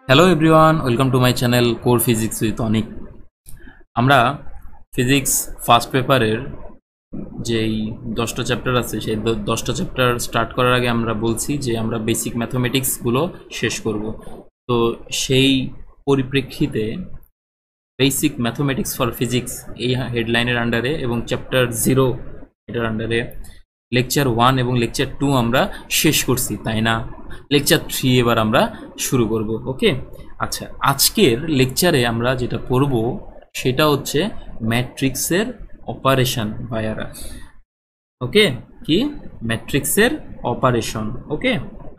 Hello everyone, welcome to my channel core physics with Anik. আমরা physics first পেপারের যেই 10টা চ্যাপ্টার আছে সেই 10টা চ্যাপ্টার স্টার্ট করার আগে আমরা বলছি যে আমরা বেসিক ম্যাথমেটিক্সগুলো শেষ করব। তো সেই পরিপ্রেক্ষিতে বেসিক ম্যাথমেটিক্স ফর ফিজিক্স এই হেডলাইনের আন্ডারে এবং চ্যাপ্টার 0 এটার আন্ডারে লেকচার 1 এবং লেকচার 2 আমরা শেষ করছি, তাই না? লেকচার 3 এবার আমরা শুরু করব। ওকে, আচ্ছা, আজকের লেকচারে আমরা যেটা পড়ব সেটা হচ্ছে ম্যাট্রিক্সের অপারেশন ভাইয়ারা। ওকে, কি ম্যাট্রিক্সের অপারেশন। ওকে,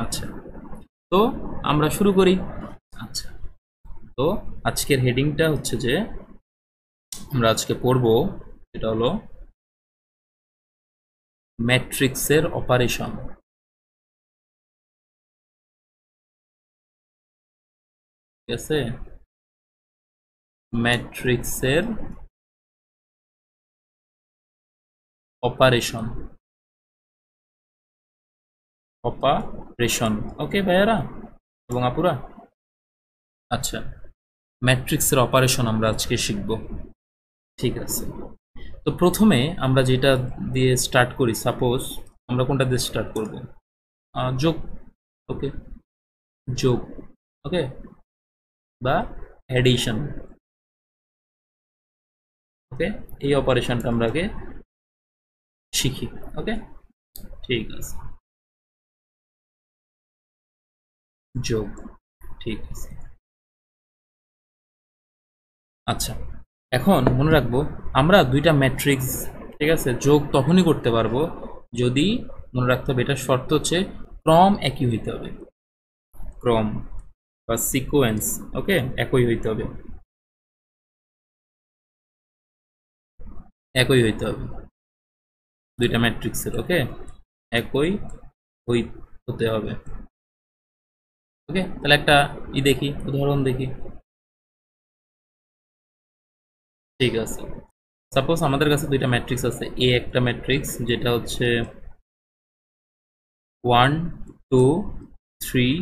আচ্ছা, তো আমরা শুরু করি। আচ্ছা, তো আজকের হেডিংটা হচ্ছে যে আমরা আজকে পড়ব এটা হলো ম্যাট্রিক্সের অপারেশন। ঠিক আছে, ম্যাট্রিক্সের অপারেশন। অপারেশন, ওকে ভাইয়ারা এবং আপুরা। আচ্ছা, ম্যাট্রিক্সের অপারেশন আমরা আজকে শিখব। ঠিক আছে, তো প্রথমে আমরা যেটা দিয়ে স্টার্ট করি, সাপোজ আমরা কোনটা দিয়ে স্টার্ট করব? যোগ। ওকে, যোগ। ওকে, বা অ্যাডিশন। ওকে, এই অপারেশনটা আমরা আগে শিখি। ওকে, ঠিক আছে, যোগ। ঠিক আছে, আচ্ছা, এখন মনে রাখবো আমরা দুইটা ম্যাট্রিক্স, ঠিক আছে, যোগ তখনই করতে পারবো যদি, মনে রাখতে হবে এটা শর্ত হচ্ছে ক্রম একই হইতে হবে। ক্রম বা সিকোয়েন্স, ওকে, একই হইতে হবে। একই হইতে হবে দুইটা ম্যাট্রিক্সের। ওকে, একই হতে হবে। ওকে, তাহলে একটা দেখি, উদাহরণ দেখি। ঠিক আছে, সাপোজ আমাদের কাছে দুইটা ম্যাট্রিক্স আছে। এ একটা ম্যাট্রিক্স যেটা হচ্ছে 1 2 3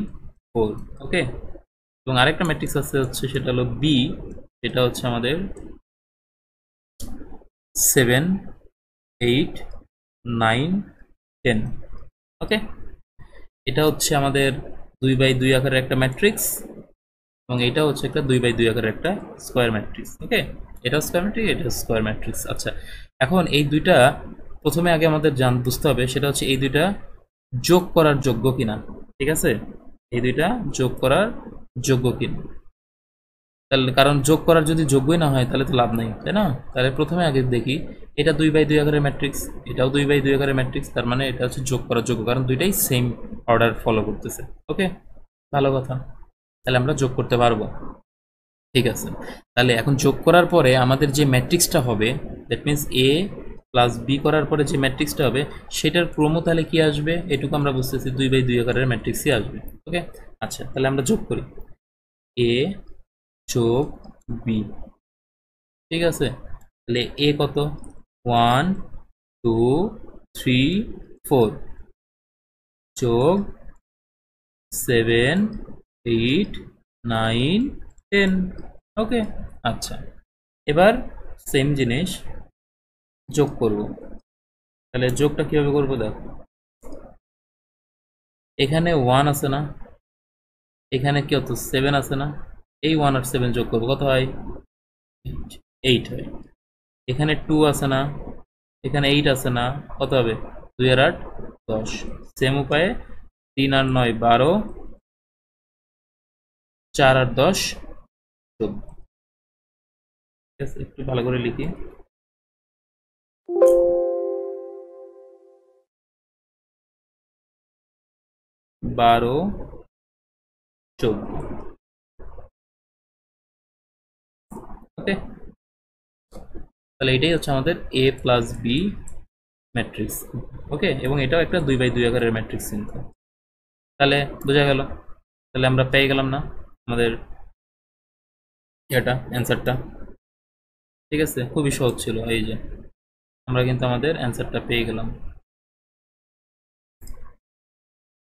4। ওকে, এবং আরেকটা ম্যাট্রিক্স আছে হচ্ছে সেটা হলো বি, যেটা হচ্ছে আমাদের 7 8 9 10। ওকে, এটা হচ্ছে আমাদের 2 বাই 2 আকারের একটা ম্যাট্রিক্স এবং এটা হচ্ছে একটা 2 বাই 2 আকারের একটা স্কোয়ার ম্যাট্রিক্স। ওকে, এটা স্কোয়ার ম্যাট্রিক্স, এটা স্কোয়ার ম্যাট্রিক্স। আচ্ছা, এখন এই দুইটা প্রথমে আগে আমাদের বুঝতে হবে সেটা হচ্ছে এই দুইটা যোগ করার যোগ্য কিনা। ঠিক আছে, এই দুইটা যোগ করার যোগ্য কিনা। তাহলে কারণ যোগ করার যদি যোগ্যই না হয় তাহলে তো লাভ নেই, তাই না? তাহলে প্রথমে আগে দেখি এটা 2 বাই 2 আকারের ম্যাট্রিক্স, এটাও 2 বাই 2 আকারের ম্যাট্রিক্স, তার মানে এটা হচ্ছে যোগ করার যোগ্য, কারণ দুইটাই সেম অর্ডার ফলো করতেছে। ওকে, ভালো কথা, তাহলে আমরা যোগ করতে পারবো। ঠিক আছে, তাহলে এখন যোগ করার পরে আমাদের যে ম্যাট্রিক্সটা হবে, that means A plus B করার পরে যে ম্যাট্রিক্সটা হবে সেটার ক্রম তাহলে কি আসবে, এটুকু আমরা বুঝতেছি 2 বাই 2 আকারের ম্যাট্রিক্সই আসবে। ওকে, আচ্ছা, তাহলে আমরা যোগ করি এ যোগ বি। ঠিক আছে, তাহলে এ কত? 1 2 3 4 যোগ 7 8 9 10। ওকে, আচ্ছা, এবার সেম জিনিস যোগ করব। তাহলে যোগটা কিভাবে করব? দেখ, এখানে 1 আছে না, এখানে কি হতো 7 আছে না, এই 1 আর 7 যোগ করব, কত হয়? 8 হয়। এখানে 2 আছে না, এখানে 8 আছে না, কত হবে? 2 আর 8 10। সেম উপায়ে 3 আর 9 12, 4 আর 10 14। ঠিক আছে, একটু ভালো করে লিখি। 12 14। ওকে, তাহলে এটাই হচ্ছে আমাদের এ প্লাস বি ম্যাট্রিক্স। ওকে, এবং এটাও একটা 2 বাই 2 আকারের ম্যাট্রিক্স কিন্তু। তাহলে বোঝা গেল, তাহলে আমরা পেয়ে গেলাম না আমাদের এটা অ্যান্সারটা। ঠিক আছে, খুবই সহজ ছিল, এই যে আমরা কিন্তু আমাদের অ্যান্সারটা পেয়ে গেলাম।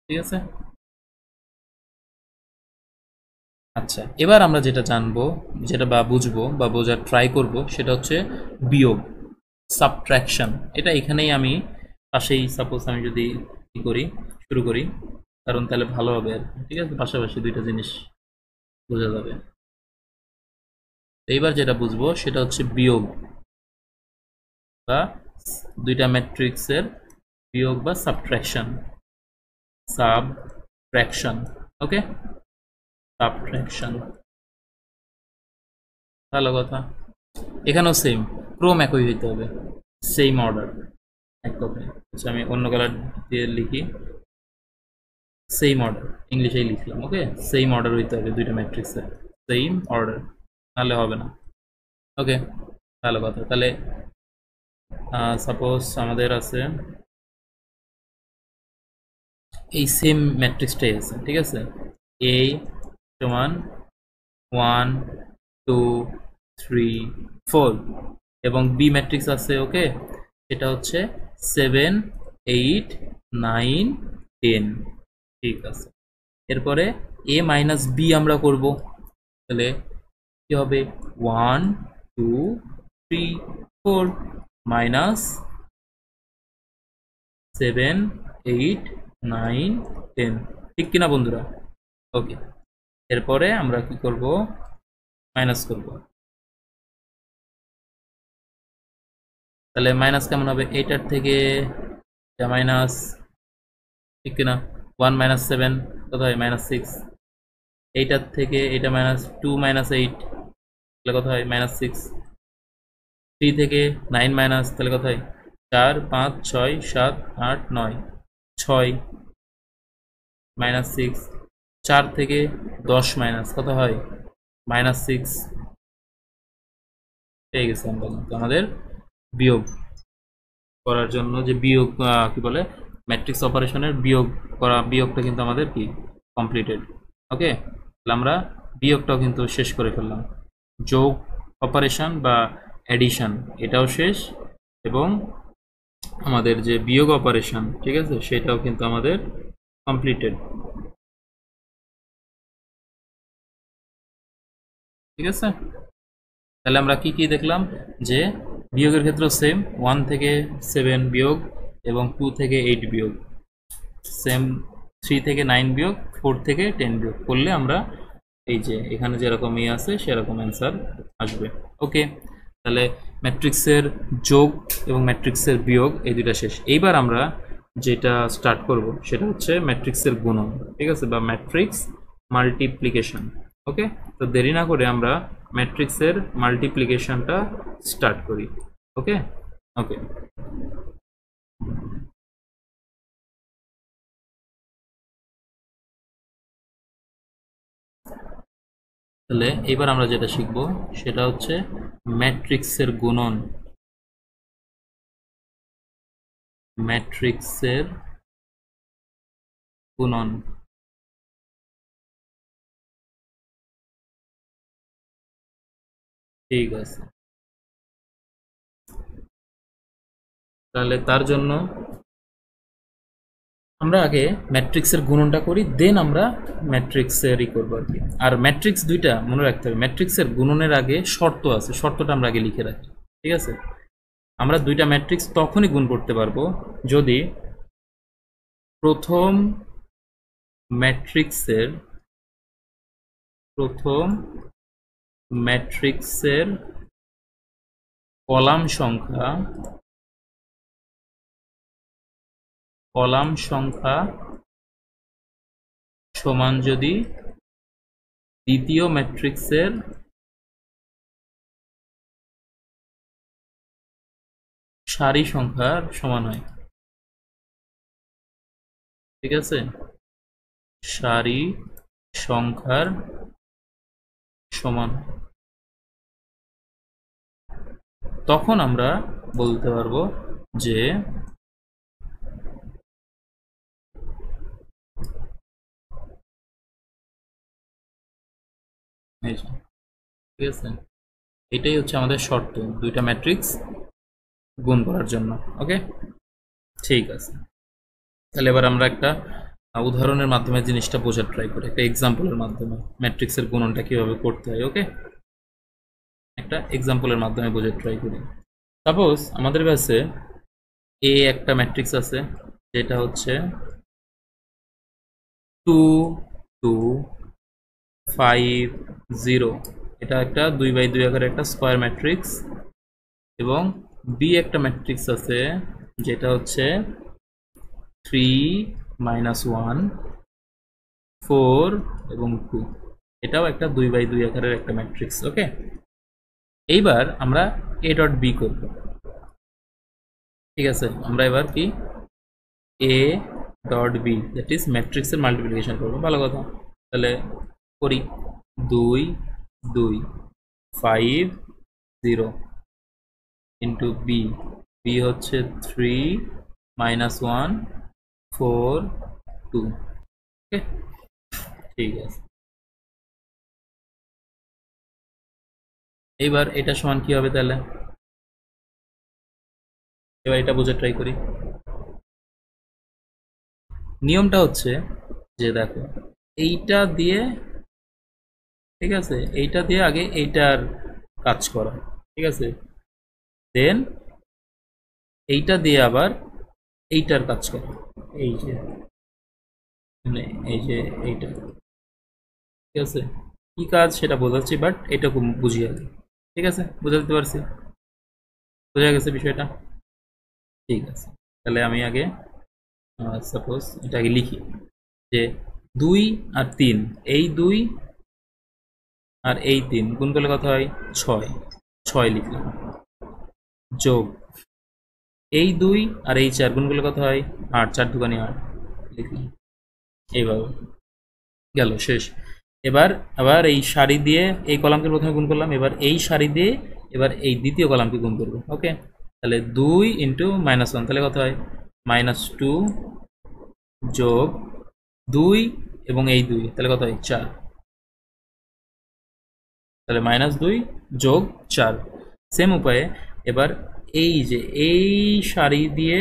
ঠিক আছে, আচ্ছা, এবার আমরা যেটা জানবো, যেটা বা বুঝবো বা বোঝার ট্রাই করব, সেটা হচ্ছে বিয়োগ, সাবট্রাকশন। এটা এখানেই আমি পাশেই, সাপোজ আমি যদি কি করি, শুরু করি, কারণ তাহলে ভালো হবে আর কি, ঠিক আছে, পাশাপাশি দুইটা জিনিস বোঝা যাবে। এইবার যেটা বুঝবো সেটা হচ্ছে বিয়োগ বা দুইটা ম্যাট্রিক্সের বিয়োগ বা সাবট্রাকশন। সাবট্রাকশন, ওকে, সাবট্রাকশন, ভালো কথা। এখানেও সেম, ক্রম একই হইতে হবে, সেম অর্ডার, এক কথায়। আচ্ছা, আমি অন্য কালার দিয়ে লিখি, সেম অর্ডার, ইংলিশেই লিখলাম, ওকে। সেম অর্ডার হইতে হবে দুইটা ম্যাট্রিক্সের, সেম অর্ডার, নাহলে হবে না। ওকে, ভালো কথা। তাহলে সাপোজ আমাদের আছে এই সেম ম্যাট্রিক্সটাই আছে, ঠিক আছে, এ সমান 1 2 3 4, এবং বি ম্যাট্রিক্স আছে, ওকে, এটা হচ্ছে 7 8 9 10, ঠিক আছে। এরপরে এ মাইনাস বি আমরা করব, তাহলে কি হবে, 1 2 3 4 মাইনাস 7 8 9 10, ঠিক কিনা বন্ধুরা? ওকে, এরপরে আমরা কি করব, মাইনাস করব। তাহলে মাইনাস কেমন হবে, এইটার থেকে এটা মাইনাস, ঠিক কিনা? 1 মাইনাস 7 কত হয়, -6। এইটার থেকে এটা -2 -8, তাহলে কত হয়, -6। 3 থেকে 9 মাইনাস, তাহলে কত হয়, 4 5 6 7 8 9, 6 -6। 4 থেকে 10 মাইনাস, কত হয়, -6। পেয়ে গেছি আমরা কিন্তু আমাদের বিয়োগ করার জন্য যে বিয়োগ, কি বলে, ম্যাট্রিক্স অপারেশনের বিয়োগ করা, বিয়োগটা কিন্তু আমাদের কি কমপ্লিটেড। ওকে, তাহলে আমরা বিয়োগটাও কিন্তু শেষ করে ফেললাম, যোগ অপারেশন বা অ্যাডিশন এটাও শেষ, এবং আমাদের যে বিয়োগ অপারেশন, ঠিক আছে, সেটাও কিন্তু আমাদের কমপ্লিটেড, ঠিক আছে। তাহলে আমরা কি কি দেখলাম, যে বিয়োগের ক্ষেত্রে সেম, 1 থেকে 7 বিয়োগ এবং 2 থেকে 8 বিয়োগ সেম, 3 থেকে 9 বিয়োগ, 4 থেকে 10 বিয়োগ করলে আমরা এই যে এখানে যেরকম আছে সেরকম অ্যান্সার আসবে। ওকে, তাহলে ম্যাট্রিক্সের যোগ এবং ম্যাট্রিক্সের বিয়োগ এই দুইটা শেষ। এইবার আমরা যেটা স্টার্ট করব সেটা হচ্ছে ম্যাট্রিক্সের গুণন, ঠিক আছে, বা ম্যাট্রিক্স মাল্টিপ্লিকেশন। ওকে, তো দেরি না করে আমরা ম্যাট্রিক্সের মাল্টিপ্লিকেশনটা স্টার্ট করি। ওকে, ওকে, তাহলে এবার আমরা যেটা শিখব সেটা হচ্ছে ম্যাট্রিক্সের গুণন। ম্যাট্রিক্সের গুণন, ঠিক আছে। তাহলে তার জন্য আমরা আগে ম্যাট্রিক্সের গুণনটা করি, দেন আমরা ম্যাট্রিক্সের ই করবো আর কি। আর ম্যাট্রিক্স দুইটা মনে রাখতে হবে, ম্যাট্রিক্সের গুণনের আগে শর্ত আছে, শর্তটা আমরা আগে লিখে রাখি, ঠিক আছে। আমরা দুইটা ম্যাট্রিক্স তখনই গুণ করতে পারবো যদি প্রথম ম্যাট্রিক্সের প্রথম ম্যাট্রিক্সের কলাম সংখ্যা সমান যদি দ্বিতীয় ম্যাট্রিক্সের সারি সংখ্যার সমান হয়, ঠিক আছে, সারি সংখ্যার সমান, তখন আমরা বলতে পারবো যে এই যে, ঠিক আছে, এটাই হচ্ছে আমাদের শর্ত দুইটা ম্যাট্রিক্স গুণ করার জন্য। ওকে, ঠিক আছে। তাহলে এবার আমরা একটা উদাহরণের মাধ্যমে জিনিসটা বোঝার ট্রাই করি, একটা এক্সাম্পলের মাধ্যমে ম্যাট্রিক্সের গুণনটা কিভাবে করতে হয়। ওকে, একটা এক্সাম্পলের মাধ্যমে বোঝার ট্রাই করি। সাপোজ আমাদের কাছে এ একটা ম্যাট্রিক্স আছে, যেটা হচ্ছে 2 2 5 0। এটা একটা 2x2 আকারের একটা স্কোয়ার ম্যাট্রিক্স। এবং বি একটা ম্যাট্রিক্স আছে, যেটা হচ্ছে 3 -1 4 এবং 2। এটাও একটা 2x2 আকারের একটা ম্যাট্রিক্স। ওকে, এইবার আমরা এ ডট বি করব। ঠিক আছে, আমরা এবার কি A dot B that is ম্যাট্রিক্সের মাল্টিপ্লিকেশন করবো। ভালো কথা, তাহলে করি। 2 2 5 0 ইন্টু বি। বি হচ্ছে 3 -1 4 2। ওকে, ঠিক আছে। এইবার এটা সমান কি হবে তাহলে? এবার এটা বোঝার ট্রাই করি। নিয়মটা হচ্ছে যে দেখো, এইটা দিয়ে, ঠিক আছে, এইটা দিয়ে আগে এইটার কাজ করা, ঠিক আছে, দেন এইটা দিয়ে আবার এইটার কাজ করা। এই যে মানে এই যে এইটা, ঠিক আছে, কি কাজ সেটা বোঝাচ্ছি, বাট এটাকে বুঝিয়ে আগে। ঠিক আছে, বুঝা দিতে পারছি? বোঝা গেছে বিষয়টা? ঠিক আছে, তাহলে আমি আগে সাপোজ এটা আগে লিখি যে 2 আর 3, এই 2 আর এই 3 গুণ করলে কত হয়? 6। 6 লিখলাম, যোগ এই 2 আর এই 4 গুণ করলে কত হয়? 8। 4 দুগুণে 8 লিখলাম। এইভাবে গেল, শেষ। এবার আবার এই সারি দিয়ে এই কলামকে প্রথমে গুণ করলাম, এবার এই সারি দিয়ে এবার এই দ্বিতীয় কলামকে গুণ করবো। ওকে, তাহলে 2 ইন্টু -1, তাহলে কত হয়? -2 যোগ 2 এবং এই 2, তাহলে কত হয়? 4। তাহলে -2 যোগ 4। সেম উপায়ে এবার এই যে এই সারি দিয়ে,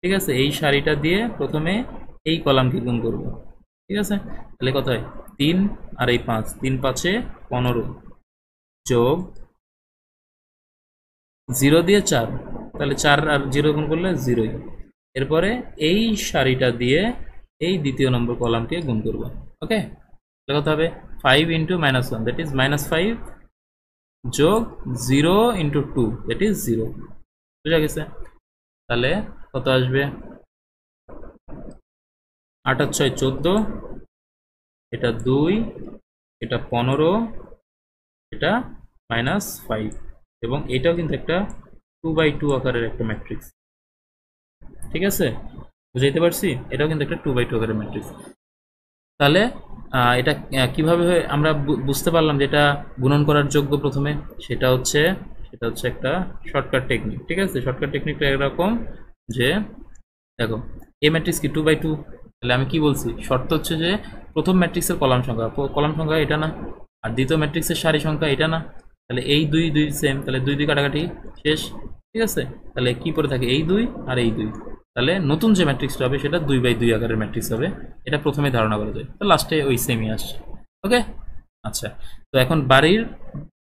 ঠিক আছে, এই সারিটা দিয়ে প্রথমে এই কলামকে গুণ করব। ঠিক আছে, তাহলে কত হয়? 3 আর এই 5, 3 5 15 যোগ 0 দিয়ে 4, তাহলে 4 আর 0 গুণ করলে 0ই। এরপরে এই সারিটা দিয়ে এই দ্বিতীয় নম্বর কলামকে গুণ করব। ওকে, তাহলে কত হবে? 5 ইন্টু -1 দ্যাট ইজ -5 যোগ 0 ইন্টু 2 দ্যাট ইজ 0। বুঝা গেছে? তাহলে কত আসবে? 8 আর 6 14, এটা 2, এটা 15, এটা -5, এবং এটাও কিন্তু একটা 2x2 আকারের একটা ম্যাট্রিক্স। ঠিক আছে, বুঝাইতে পারছি? এটাও কিন্তু একটা 2x2 আকারের ম্যাট্রিক্স। তাহলে এটা কিভাবে আমরা বুঝতে পারলাম যে এটা গুণন করার যোগ্য? প্রথমে সেটা হচ্ছে একটা শর্টকাট টেকনিক। ঠিক আছে, শর্টকাট টেকনিকটা এরকম যে দেখো, এ ম্যাট্রিক্স কি 2x2, তাহলে আমি কি বলছি? শর্ত হচ্ছে যে প্রথম ম্যাট্রিক্সের কলাম সংখ্যা এটা না, আর দ্বিতীয় ম্যাট্রিক্সের সারি সংখ্যা এটা না, তাহলে এই 2 2 সেম, তাহলে 2 2 কাটাকাটি শেষ। ঠিক আছে, তাহলে কি পড়ে থাকে? এই 2 আর এই 2। তাহলে নতুন যে ম্যাট্রিক্সটা হবে সেটা 2x2 আকারের ম্যাট্রিক্স হবে, এটা প্রথমে ধারণা করা যায়। তো লাস্টে ওই সেমই আসছে। ওকে, আচ্ছা, তো এখন বাড়ির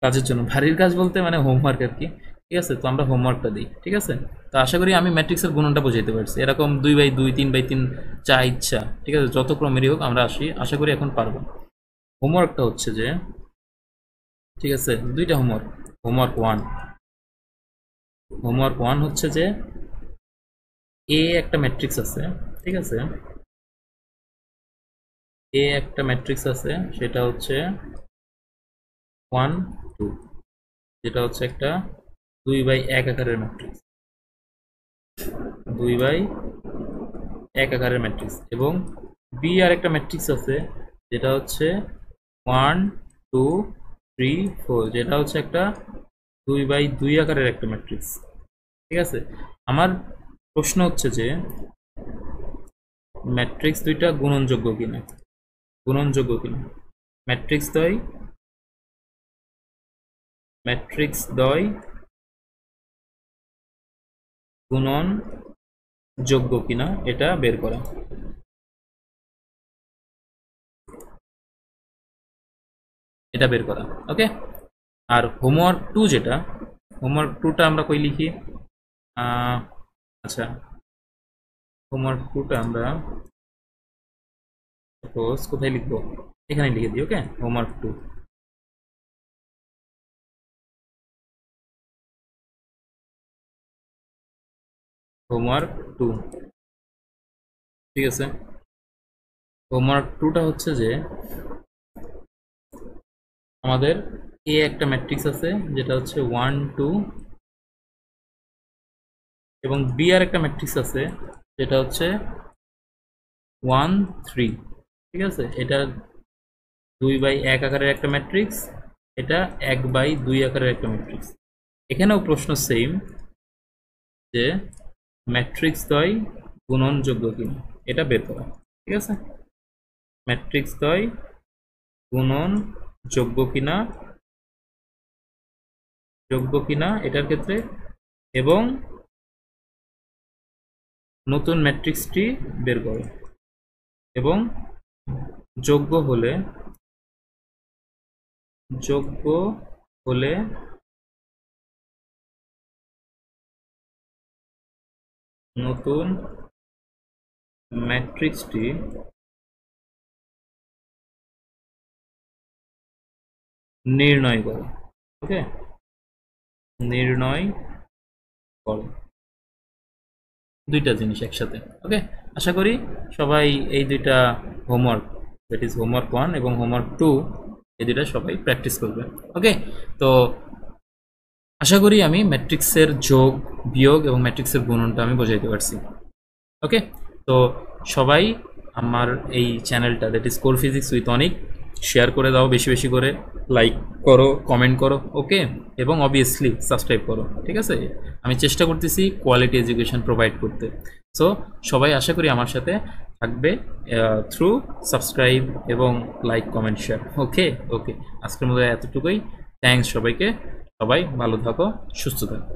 কাজের জন্য, বাড়ির কাজ বলতে মানে হোমওয়ার্ক আর কি। ঠিক আছে, তো আমরা হোমওয়ার্কটা দিই। ঠিক আছে, তো আশা করি আমি ম্যাট্রিক্সের গুণনটা বোঝাইতে পারছি। এরকম 2x2 3x3 যা ইচ্ছা, ঠিক আছে, যত ক্রমেরই হোক আমরা আশা করি এখন পারবো। হোমওয়ার্কটা হচ্ছে যে, ঠিক আছে, দুইটা হোমওয়ার্ক। হোমওয়ার্ক ওয়ান হচ্ছে যে এ একটা ম্যাট্রিক্স আছে। ঠিক আছে, এ একটা ম্যাট্রিক্স আছে, সেটা হচ্ছে 1 2, যেটা হচ্ছে একটা 2x1 আকারের ম্যাট্রিক্স। 2x1 আকারের ম্যাট্রিক্স। এবং বি আর একটা ম্যাট্রিক্স আছে, যেটা হচ্ছে 1 2 3 4, যেটা হচ্ছে একটা 2x2 আকারের একটা ম্যাট্রিক্স। ঠিক আছে, আমার প্রশ্ন হচ্ছে যে ম্যাট্রিক্স দুইটা গুণনযোগ্য কিনা। ম্যাট্রিক্স দ্বয় গুণন যোগ্য কিনা এটা বের করা। এটা বের করা। ওকে, আর হোমওয়ার্ক 2 যেটা, হোমওয়ার্ক 2টা আমরা কই লিখি? আচ্ছা, হোমওয়ার্ক 2টা আমরা সাপোজ কোথায় লিখবো, এখানে লিখে দিই। ওকে, হোমওয়ার্ক 2, হোমওয়ার্ক 2, ঠিক আছে। হোমওয়ার্ক 2টা হচ্ছে যে আমাদের এ একটা ম্যাট্রিক্স আছে যেটা হচ্ছে 1 2, এবং বি আর একটা ম্যাট্রিক্স আছে যেটা হচ্ছে 1 3, ঠিক আছে। এটা 2/1 আকারের একটা ম্যাট্রিক্স, এটা 1/2 আকারের একটা ম্যাট্রিক্স। এখানেও প্রশ্ন সেম, যে ম্যাট্রিক্স দ্বয় গুণনযোগ্য কিনা এটা বের করা, ঠিক আছে। ম্যাট্রিক্স দ্বয় গুণনযোগ্য কিনা, যোগ্য কিনা এটার ক্ষেত্রে, এবং নতুন ম্যাট্রিক্সটি বের করো, এবং যোগ্য হলে নতুন ম্যাট্রিক্সটি নির্ণয় করো। ওকে, নির্ণয় করো, দুইটা জিনিস একসাথে। ওকে, আশা করি সবাই এই দুইটা হোমওয়ার্ক, দ্যাট ইজ হোমওয়ার্ক 1 এবং হোমওয়ার্ক 2, এই দুইটা সবাই প্র্যাকটিস করবে। ওকে, তো আশা করি আমি ম্যাট্রিক্সের যোগ বিয়োগ এবং ম্যাট্রিক্সের গুণনটা আমি বোঝাইতে পারছি। ওকে, তো সবাই আমার এই চ্যানেলটা that is core physics with Anik share করে দাও, বেশি বেশি করে লাইক করো, কমেন্ট করো। ওকে, এবং অবভিয়াসলি সাবস্ক্রাইব করো, ঠিক আছে। আমি চেষ্টা করতেছি কোয়ালিটি এডুকেশন প্রোভাইড করতে। সো সবাই আশা করি আমার সাথে থাকবে থ্রু সাবস্ক্রাইব এবং লাইক, কমেন্ট, শেয়ার। ওকে ওকে, আজকের মতো এতটুকুই। থ্যাঙ্কস সবাইকে, সবাই ভালো থাকো, সুস্থ থাকো।